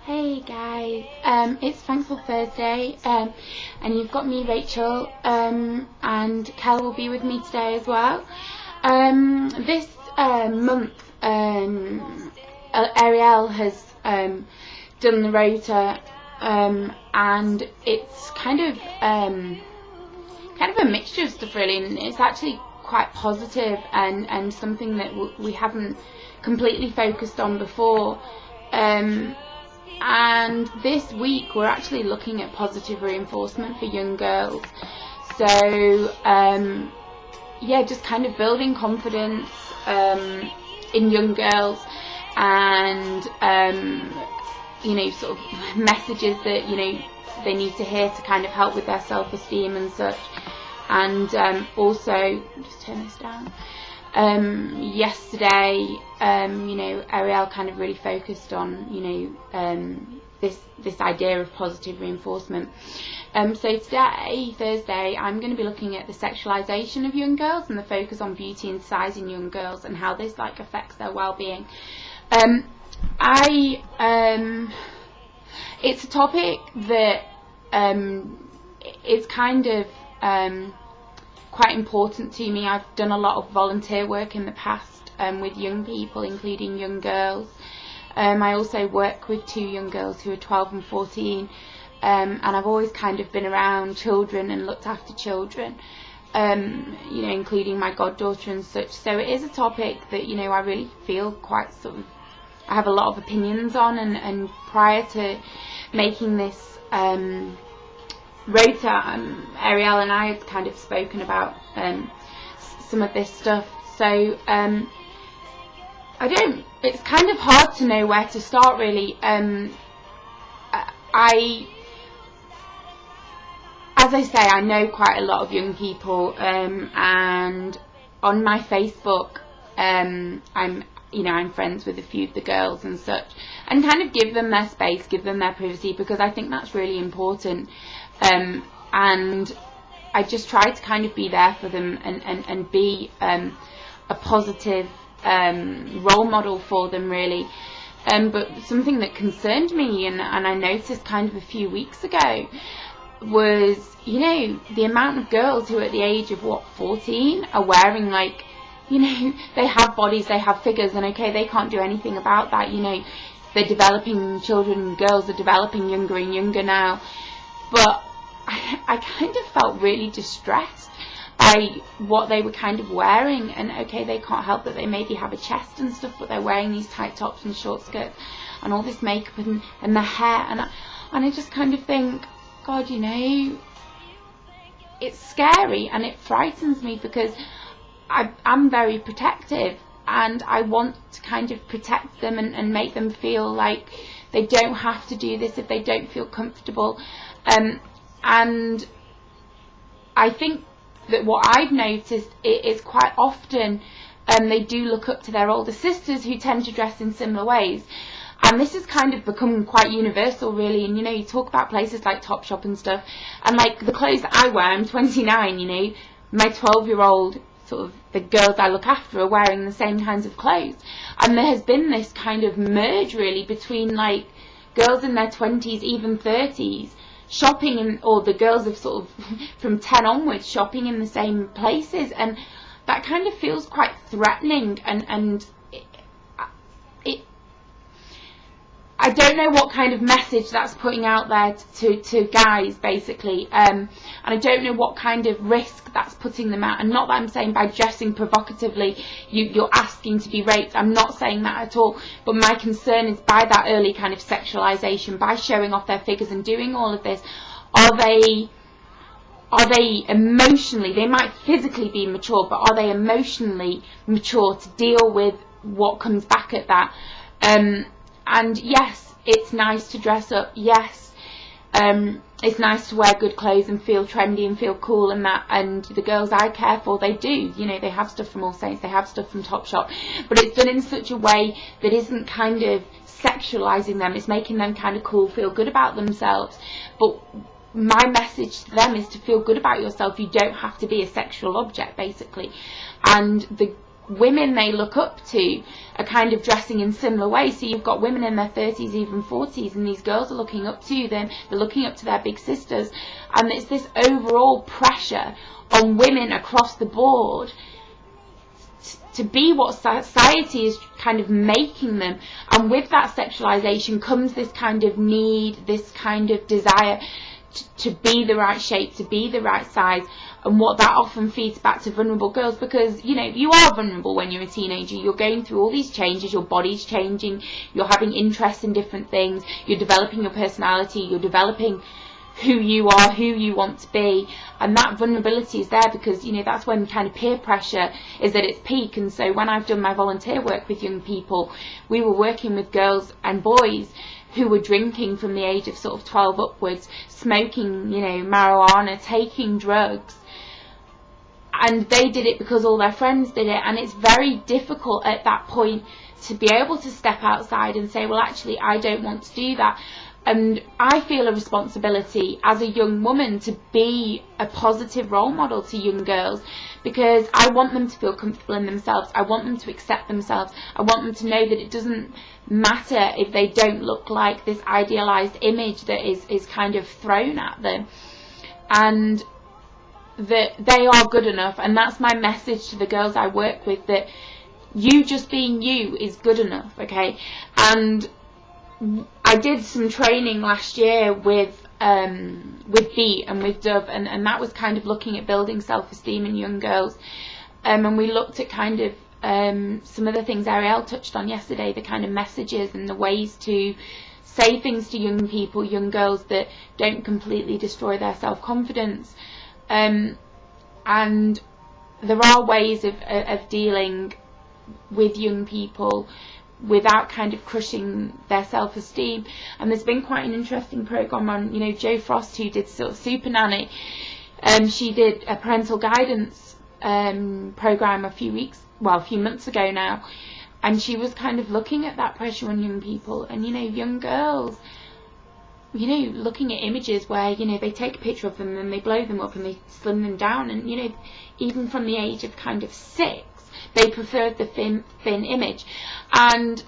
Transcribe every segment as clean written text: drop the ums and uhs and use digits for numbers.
Hey guys, it's Thankful Thursday, and you've got me, Rachel, and Kel will be with me today as well. This month, Ariel has done the rota, and it's kind of a mixture of stuff really, and it's actually quite positive and something that we haven't completely focused on before. And this week we're actually looking at positive reinforcement for young girls. So yeah, just kind of building confidence in young girls, and sort of messages that they need to hear to kind of help with their self-esteem and such. And also, just turn this down. Yesterday, Ariel kind of really focused on, this idea of positive reinforcement. So today, Thursday, I'm going to be looking at the sexualization of young girls and the focus on beauty and size in young girls and how this affects their well-being. It's a topic that is kind of quite important to me. I've done a lot of volunteer work in the past with young people, including young girls. I also work with two young girls who are 12 and 14, and I've always kind of been around children and looked after children, including my goddaughter and such. So it is a topic that I really feel quite I have a lot of opinions on, and prior to making this rota, Ariel and I had kind of spoken about some of this stuff. So it's kind of hard to know where to start really. As I say, I know quite a lot of young people, and on my Facebook, I'm friends with a few of the girls and such, and kind of give them their space, give them their privacy, because I think that's really important. And I just try to kind of be there for them and be a positive role model for them really. But something that concerned me and I noticed kind of a few weeks ago was, the amount of girls who are at the age of 14 are wearing they have bodies, they have figures, and okay, they can't do anything about that. They're developing, children and girls are developing younger and younger now. But I kind of felt really distressed by what they were kind of wearing. And okay, they can't help that they maybe have a chest and stuff, but they're wearing these tight tops and short skirts and all this makeup and their hair. And I just kind of think, God, it's scary and it frightens me, because I'm very protective, and I want to kind of protect them and make them feel like they don't have to do this if they don't feel comfortable. And I think that what I've noticed is quite often they do look up to their older sisters who tend to dress in similar ways. And this has kind of become quite universal really. And you talk about places like Topshop and stuff, and the clothes that I wear, I'm 29, my 12-year-old, sort of the girls I look after, are wearing the same kinds of clothes. And there has been this kind of merge really between girls in their 20s, even 30s, shopping or the girls of sort of from 10 onwards shopping in the same places, and that kind of feels quite threatening, and I don't know what kind of message that's putting out there to guys basically, and I don't know what kind of risk that's putting them at. And not that I'm saying by dressing provocatively you're asking to be raped, I'm not saying that at all, but my concern is by that early kind of sexualization, by showing off their figures and doing all of this, are they emotionally, they might physically be mature, but are they emotionally mature to deal with what comes back at that? And yes, it's nice to dress up. Yes, it's nice to wear good clothes and feel trendy and feel cool and that. And the girls I care for, they do. They have stuff from All Saints, they have stuff from Topshop. But it's done in such a way that isn't kind of sexualizing them. It's making them kind of cool, feel good about themselves. But my message to them is to feel good about yourself. You don't have to be a sexual object, basically. And the women they look up to are kind of dressing in similar ways. So you've got women in their 30s, even 40s, and these girls are looking up to them, they're looking up to their big sisters, and it's this overall pressure on women across the board to be what society is kind of making them. And with that sexualization comes this kind of need, this kind of desire to be the right shape, to be the right size, and what that often feeds back to vulnerable girls, because you know you are vulnerable when you're a teenager. You're going through all these changes, your body's changing, you're having interest in different things, you're developing your personality, you're developing who you are, who you want to be, and that vulnerability is there because you know that's when kind of peer pressure is at its peak. And so when I've done my volunteer work with young people, we were working with girls and boys who were drinking from the age of sort of 12 upwards, smoking, you know, marijuana, taking drugs, and they did it because all their friends did it. And it's very difficult at that point to be able to step outside and say, well, actually I don't want to do that. And I feel a responsibility as a young woman to be a positive role model to young girls, because I want them to feel comfortable in themselves. I want them to accept themselves. I want them to know that it doesn't matter if they don't look like this idealized image that is kind of thrown at them, and that they are good enough. And that's my message to the girls I work with, that you just being you is good enough, okay? And I did some training last year with Beat and with Dove, and that was kind of looking at building self-esteem in young girls, and we looked at kind of some of the things Ariel touched on yesterday, the kind of messages and the ways to say things to young people, young girls, that don't completely destroy their self-confidence, and there are ways of dealing with young people without kind of crushing their self-esteem. And there's been quite an interesting program on, you know, Jo Frost, who did sort of Super Nanny, she did a parental guidance program a few months ago now, and she was kind of looking at that pressure on young people, and you know, young girls, you know, looking at images where, you know, they take a picture of them and they blow them up and they slim them down, and you know, even from the age of kind of 6, they preferred the thin image. And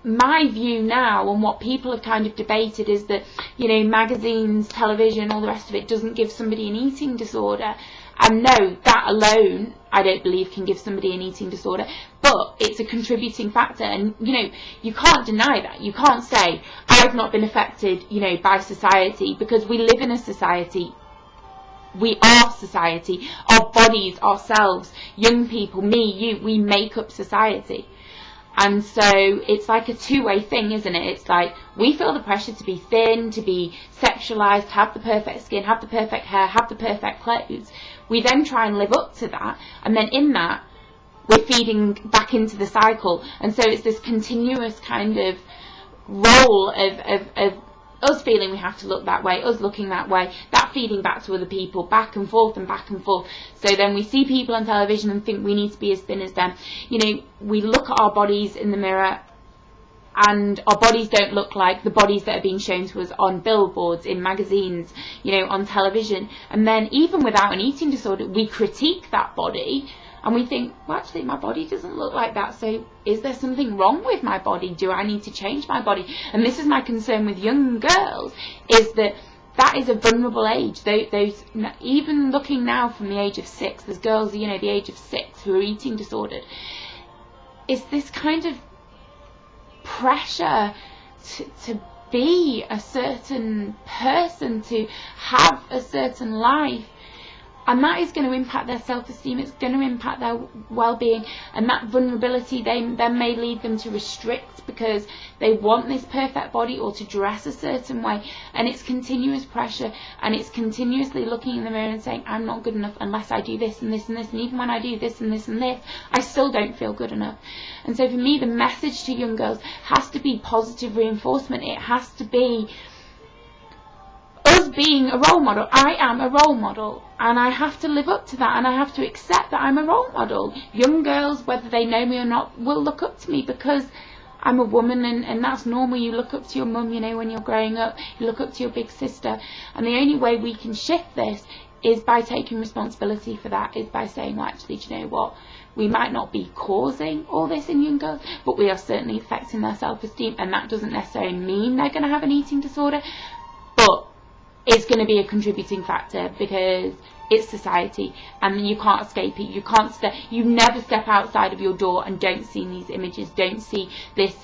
my view now, and what people have kind of debated, is that, you know, magazines, television, all the rest of it doesn't give somebody an eating disorder. And no, that alone I don't believe can give somebody an eating disorder, but it's a contributing factor. And you know, you can't deny that. You can't say I've not been affected, you know, by society, because we live in a society. We are society. Our bodies, ourselves, young people, me, you, we make up society. And so it's like a two-way thing, isn't it? It's like we feel the pressure to be thin, to be sexualized, to have the perfect skin, have the perfect hair, have the perfect clothes. We then try and live up to that, and then in that we're feeding back into the cycle. And so it's this continuous kind of role of us feeling we have to look that way, us looking that way, that feeding back to other people, back and forth and back and forth. So then we see people on television and think we need to be as thin as them. You know, we look at our bodies in the mirror, and our bodies don't look like the bodies that are being shown to us on billboards, in magazines, you know, on television. And then even without an eating disorder, we critique that body, and we think, well, actually, my body doesn't look like that, so is there something wrong with my body? Do I need to change my body? And this is my concern with young girls, is that is a vulnerable age. Those, even looking now from the age of 6, there's girls, you know, the age of 6 who are eating disordered. It's this kind of pressure to be a certain person, to have a certain life. And that is going to impact their self-esteem, it's going to impact their well-being, and that vulnerability then may lead them to restrict because they want this perfect body or to dress a certain way. And it's continuous pressure, and it's continuously looking in the mirror and saying, I'm not good enough unless I do this and this and this, and even when I do this and this and this, I still don't feel good enough. And so for me, the message to young girls has to be positive reinforcement. It has to be us being a role model. I am a role model, and I have to live up to that, and I have to accept that I'm a role model. Young girls, whether they know me or not, will look up to me because I'm a woman, and that's normal. You look up to your mum, you know, when you're growing up, you look up to your big sister, and the only way we can shift this is by taking responsibility for that, is by saying, well, actually, do you know what, We might not be causing all this in young girls, but we are certainly affecting their self-esteem, and that doesn't necessarily mean they're going to have an eating disorder, but it's going to be a contributing factor because it's society and you can't escape it. You never step outside of your door and don't see these images, don't see this,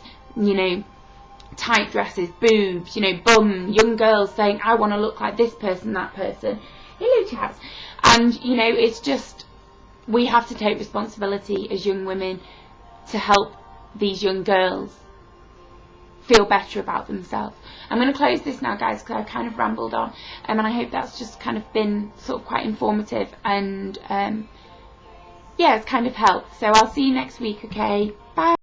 tight dresses, boobs, bum, young girls saying, I want to look like this person, that person. Hello, chats. And, it's just, we have to take responsibility as young women to help these young girls feel better about themselves. I'm going to close this now, guys, because I kind of rambled on, and I hope that's just kind of been sort of quite informative, and it's kind of helped. So I'll see you next week, okay? Bye.